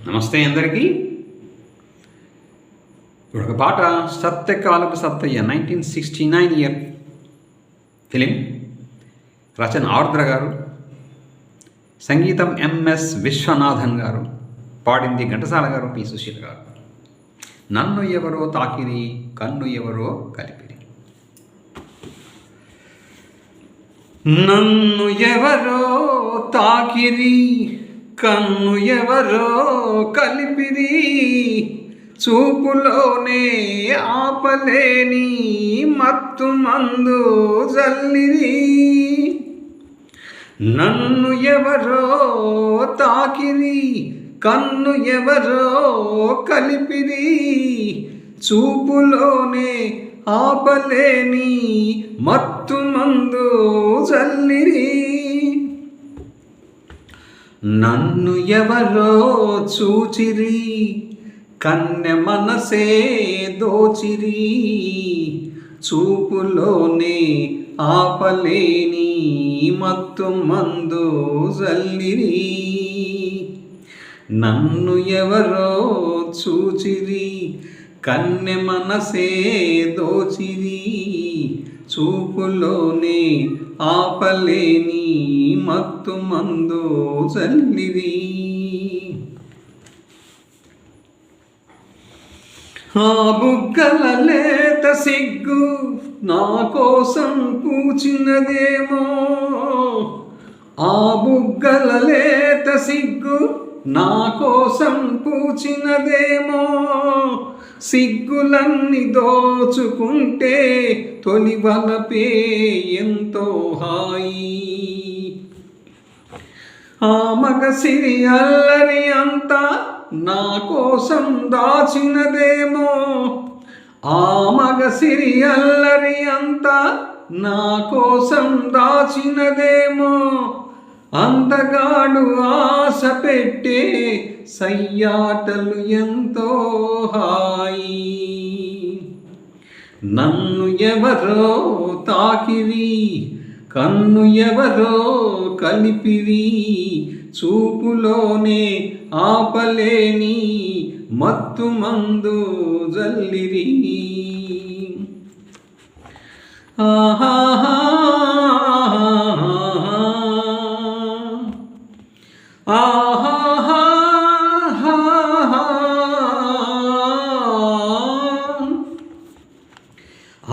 నమస్తే అందరికీ. ఇప్పుడు ఒక పాట సత్యకాలపు సత్తయ్య 1969 ఇయర్ ఫిలిం, రచన ఆర్ద్ర గారు, సంగీతం ఎంఎస్ విశ్వనాథన్ గారు, పాడింది ఘంటసాల గారు, పి సుశీల్ గారు. నన్ను ఎవరో తాకిరి, కన్ను ఎవరో కలిపిరి. నన్ను ఎవరో తాకిరి, కన్ను ఎవరో కలిపిరి, చూపులోనే ఆపలేని మత్తు మందు జల్లిరి. నన్ను ఎవరో తాకిరి, కన్ను ఎవరో కలిపిరి, చూపులోనే ఆపలేని మత్తు మందు జల్లిరి. నన్ను ఎవరో చూచిరి, కన్నె మనసే దోచిరి, చూపులోనే ఆపలేని మత్తు మందు జల్లిరి. నన్ను ఎవరో చూచిరి, కన్నె మనసే దోచిరి, చూపులోనే ఆపలేని మత్తు మందు జల్లిరి. ఆ బుగ్గల లేత సిగ్గు నా కోసం పూచినదేమో, ఆ బుగ్గల లేత సిగ్గు నా కోసం పూచినదేమో, సిగ్గులన్నీ దోచుకుంటే తొలి వలపే ఎంతో హాయి. ఆ మగసిరి అల్లరి అంతా నా కోసం దాచినదేమో, ఆ మగసిరి అల్లరి అంతా నా కోసం దాచినదేమో, అందగాడు ఆశ పెట్టే సయ్యాటలు ఎంతో హాయి. నన్ను ఎవరో తాకిరి, కన్ను ఎవరో కలిపిరి, చూపులోనే ఆపలేని మత్తు మందు జల్లిరి. ఆహా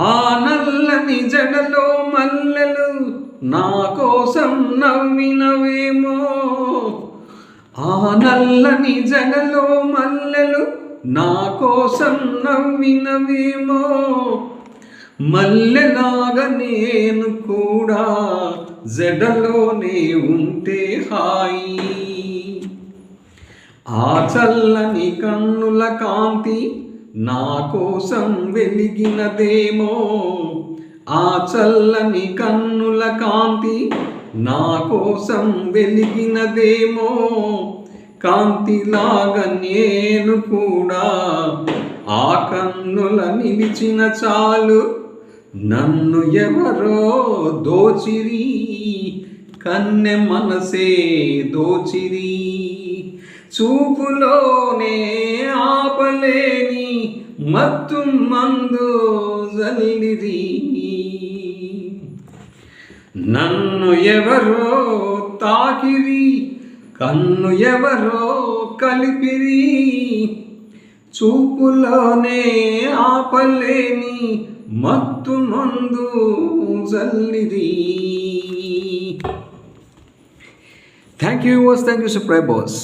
ఆ నల్లని జడలో మల్లెలు నా కోసం నవ్వినవేమో, ఆ నల్లని జడలో మల్లెలు నా కోసం నవ్వినవేమో, మల్లెలాగా నేను కూడా జడలోనే ఉంటే హాయి. ఆ చల్లని కన్నుల కాంతి నా కోసం వెలిగినదేమో, ఆ చల్లని కన్నుల కాంతి నా కోసం వెలిగినదేమో, కాంతిలాగా నేను కూడా ఆ కన్నుల నిలిచిన చాలు. నన్ను ఎవరో దోచిరి, కన్నె మనసే దోచిరి, చూపులోనే ఆపలేని మత్తు మందు జల్లిరి. నన్ను ఎవరో తాకిరి, కన్ను ఎవరో కలిపిరి, చూపులోనే ఆపలేని మత్తు మందు జల్లిరి. థ్యాంక్ యూ వాస్, థ్యాంక్ యూ సబ్స్క్రైబర్స్.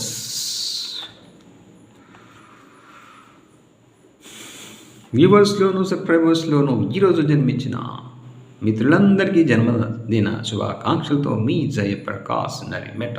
వ్యూవర్స్లోను సబ్స్క్రైబర్స్లోను ఈరోజు జన్మించిన మిత్రులందరికీ జన్మదిన శుభాకాంక్షలతో మీ జయప్రకాష్ నరిమెట.